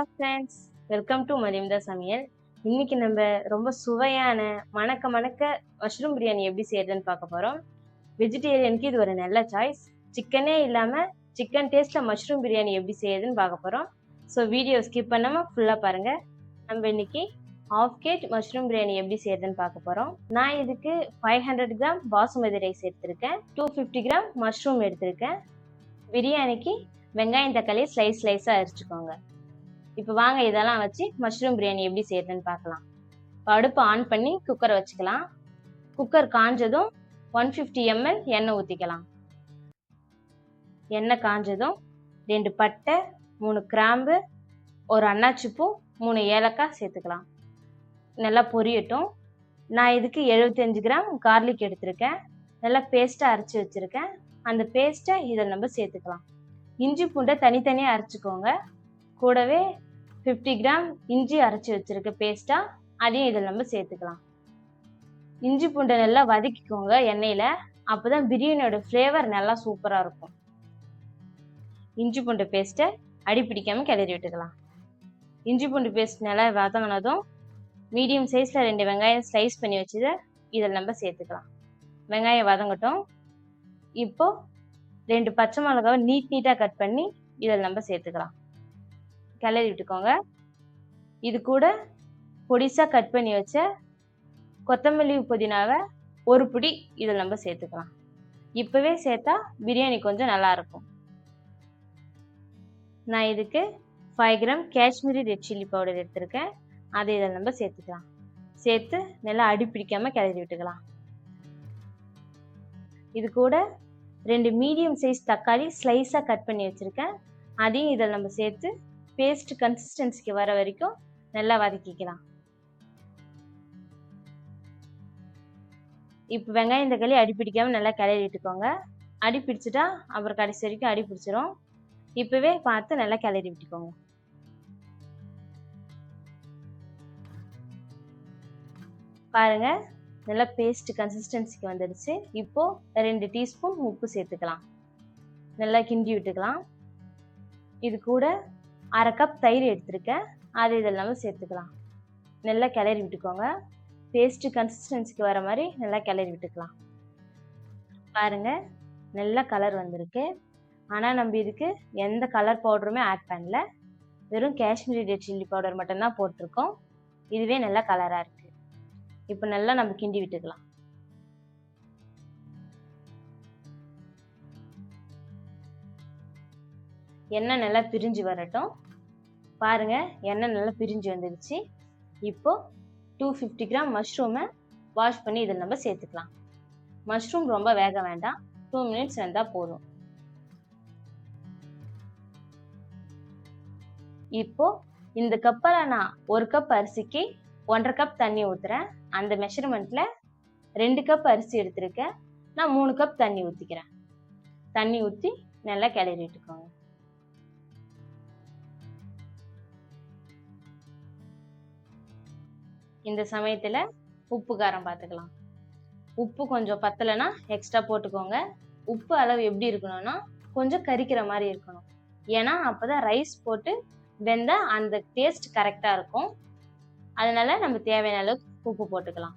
Hello friends, welcome to மலிம்தா சமையல். இன்னைக்கு நம்ம ரொம்ப சுவையான மணக்க மணக்க மஷ்ரூம் பிரியாணி எப்படி செய்யறதுன்னு பார்க்க போறோம். வெஜிடேரியனுக்கு இது ஒரு நல்ல சாய்ஸ். சிக்கனே இல்லாம சிக்கன் டேஸ்ட்ல மஷ்ரூம் பிரியாணி எப்படி செய்யறதுன்னு பார்க்க போறோம். ஸோ வீடியோ ஸ்கிப் பண்ணாம ஃபுல்லா பாருங்க. நம்ம இன்னைக்கு ஹாஃப் கேஜ் மஷ்ரூம் பிரியாணி எப்படி செய்யறதுன்னு பார்க்க போறோம். நான் இதுக்கு 500 கிராம் பாசுமதி ரைஸ் எடுத்திருக்கேன், 250 கிராம் மஷ்ரூம் எடுத்திருக்கேன். பிரியாணிக்கு வெங்காயம் தக்காளி ஸ்லைஸா அரிச்சுக்கோங்க. இப்போ வாங்க இதெல்லாம் வச்சு மஷ்ரூம் பிரியாணி எப்படி செய்யறதுன்னு பார்க்கலாம். இப்போ அடுப்பு ஆன் பண்ணி குக்கரை வச்சுக்கலாம். குக்கர் காஞ்சதும் 150 ml எண்ணெய் ஊற்றிக்கலாம். எண்ணெய் காஞ்சதும் 2 பட்டை, 3 கிராம்பு, ஒரு அன்னாச்சிப்பூ, 3 ஏலக்காய் சேர்த்துக்கலாம். நல்லா பொரியட்டும். நான் இதுக்கு 75 கிராம் கார்லிக் எடுத்திருக்கேன். நல்லா பேஸ்ட்டாக அரைச்சி வச்சுருக்கேன். அந்த பேஸ்ட்டை இதில் நம்ம சேர்த்துக்கலாம். இஞ்சி பூண்டை தனித்தனியாக அரைச்சிக்கோங்க. கூடவே 50 கிராம் இஞ்சி அரைச்சி வச்சிருக்க பேஸ்டா, அதையும் இதில் நம்ம சேர்த்துக்கலாம். இஞ்சி பூண்டை நல்லா வதக்கிக்கோங்க எண்ணெயில், அப்போதான் பிரியாணியோட ஃப்ளேவர் நல்லா சூப்பராக இருக்கும். இஞ்சி பூண்டு பேஸ்ட்டை அடி பிடிக்காமல் கிளறி விட்டுக்கலாம். இஞ்சி பூண்டு பேஸ்ட் நல்லா வதங்கினதும் மீடியம் சைஸில் 2 வெங்காயம் ஸ்லைஸ் பண்ணி வச்சதை இதில் நம்ம சேர்த்துக்கலாம். வெங்காயம் வதங்கட்டும். இப்போ 2 பச்சை மிளகாவை நீட்டாக கட் பண்ணி இதில் நம்ம சேர்த்துக்கலாம். கிளறி விட்டுக்கோங்க. இது கூட பொடிசாக கட் பண்ணி வச்ச கொத்தமல்லி புதினாவை ஒரு பிடி இதில் நம்ம சேர்த்துக்கலாம். இப்போவே சேர்த்தா பிரியாணி கொஞ்சம் நல்லாயிருக்கும். நான் இதுக்கு 5 gram Kashmiri red chilli powder எடுத்திருக்கேன். அதை இதில் நம்ம சேர்த்துக்கலாம். சேர்த்து நல்லா அடி பிடிக்காமல் கிளறி விட்டுக்கலாம். இது கூட 2 மீடியம் சைஸ் தக்காளி ஸ்லைஸாக கட் பண்ணி வச்சுருக்கேன். அதையும் இதில் நம்ம சேர்த்து பேஸ்ட் கன்சிஸ்டன்சிக்கு வர வரைக்கும் நல்லா வதக்கிக்கலாம். இப்போ வெங்காயம் தக்காளி அடி பிடிக்காமல் நல்லா கிளறி விட்டுக்கோங்க. அடி பிடிச்சிட்டா அப்புறம் கடைசி வரைக்கும் அடி பிடிச்சிரும். இப்போவே பார்த்து நல்லா கிளறி விட்டுக்கோங்க. பாருங்க, நல்லா பேஸ்ட் கன்சிஸ்டன்சிக்கு வந்துடுச்சு. இப்போ 2 டீஸ்பூன் உப்பு சேர்த்துக்கலாம். நல்லா கிண்டி விட்டுக்கலாம். இது கூட 1/2 கப் தயிர் எடுத்திருக்கேன். அதை இதில் நம்ம சேர்த்துக்கலாம். நல்லா கிளறி விட்டுக்கோங்க. பேஸ்ட் கன்சிஸ்டன்சிக்கு வர மாதிரி நல்லா கிளறி விட்டுக்கலாம். பாருங்க, நல்ல கலர் வந்திருக்கு. ஆனால் நம்ம இதுக்கு எந்த கலர் பவுடருமே ஆட் பண்ணல, வெறும் காஷ்மீரி ரெட் சில்லி பவுடர் மட்டும்தான் போட்டிருக்கோம். இதுவே நல்ல கலராக இருக்கு. இப்போ நல்லா நம்ம கிண்டி விட்டுக்கலாம். எண்ணெய் நல்லா பிரிஞ்சு வரட்டும். பாருங்க, எண்ணெய் நல்லா பிரிஞ்சு வந்துடுச்சு. இப்போ 250 கிராம் மஷ்ரூமை வாஷ் பண்ணி இதில் நம்ம சேர்த்துக்கலாம். மஷ்ரூம் ரொம்ப வேக வேண்டாம், 2 மினிட்ஸ் வெந்தால் போதும். இப்போ இந்த கப்பில் நான் 1 கப் அரிசிக்கு 1.5 கப் தண்ணி ஊற்றுறேன். அந்த மெஷர்மெண்ட்டில் 2 கப் அரிசி எடுத்திருக்கேன். நான் 3 கப் தண்ணி ஊற்றிக்கிறேன். தண்ணி ஊற்றி நல்லா கிளறி விட்டுக்கோங்க. இந்த சமயத்தில் உப்பு காரம் பார்த்துக்கலாம். உப்பு கொஞ்சம் பத்தலைன்னா எக்ஸ்ட்ரா போட்டுக்கோங்க. உப்பு அளவு எப்படி இருக்கணும்னா கொஞ்சம் கரிக்கிற மாதிரி இருக்கணும். ஏன்னா அப்போ தான் ரைஸ் போட்டு வெந்தா அந்த டேஸ்ட் கரெக்டாக இருக்கும். அதனால நம்ம தேவையான அளவுக்கு உப்பு போட்டுக்கலாம்.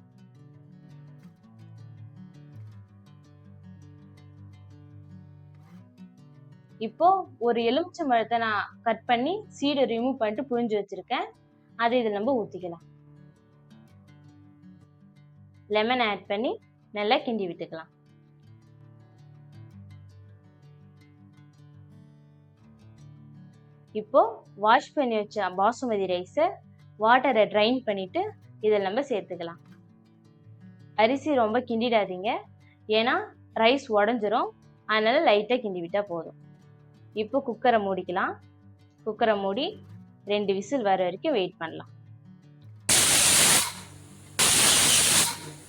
இப்போ ஒரு எலுமிச்சை பழத்தை நான் கட் பண்ணி சீடை ரிமூவ் பண்ணிட்டு புழிஞ்சு வச்சிருக்கேன். அதை இதில் நம்ம ஊற்றிக்கலாம். லெமன் ஆட் பண்ணி நல்லா கிண்டி விட்டுக்கலாம். இப்போ வாஷ் பண்ணி வச்ச பாசுமதி ரைஸை வாட்டரை ட்ரைன் பண்ணிட்டு இதில் நம்ம சேர்த்துக்கலாம். அரிசி ரொம்ப கிண்டிடாதீங்க, ஏன்னா ரைஸ் உடஞ்சிரும். அதனால லைட்டாக கிண்டி விட்டால் போதும். இப்போ குக்கரை மூடிக்கலாம். குக்கரை மூடி 2 விசில் வர வரைக்கும் வெயிட் பண்ணலாம்.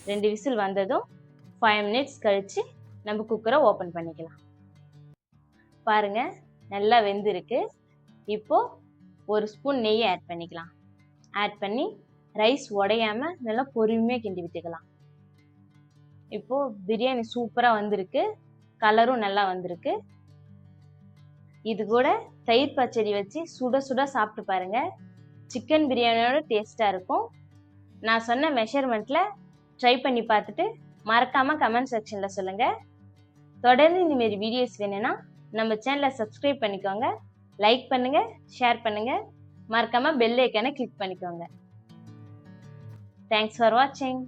2 விசில் வந்ததும் 5 மினிட்ஸ் கழித்து நம்ம குக்கரை ஓப்பன் பண்ணிக்கலாம். பாருங்க, நல்லா வெந்திருக்கு. இப்போ 1 ஸ்பூன் நெய் ஆட் பண்ணிக்கலாம். ஆட் பண்ணி ரைஸ் உடையாம நல்லா பொறுமையாக கிண்டி விட்டுக்கலாம். இப்போ பிரியாணி சூப்பராக வந்திருக்கு. கலரும் நல்லா வந்திருக்கு. இது கூட தயிர் பச்சடி வச்சு சுட சுட சாப்பிட்டு பாருங்க. சிக்கன் பிரியாணியோட டேஸ்ட்டாக இருக்கும். நான் சொன்ன மெஷர்மெண்ட்டில் ட்ரை பண்ணி பார்த்துட்டு மறக்காமல் கமெண்ட் செக்ஷனில் சொல்லுங்கள். தொடர்ந்து இந்தமாரி வீடியோஸ் வேணும்னா நம்ம சேனலை சப்ஸ்கிரைப் பண்ணிக்கோங்க, லைக் பண்ணுங்கள், ஷேர் பண்ணுங்கள், மறக்காமல் பெல் ஐக்கானை கிளிக் பண்ணிக்கோங்க. தேங்க்ஸ் ஃபார் வாட்சிங்.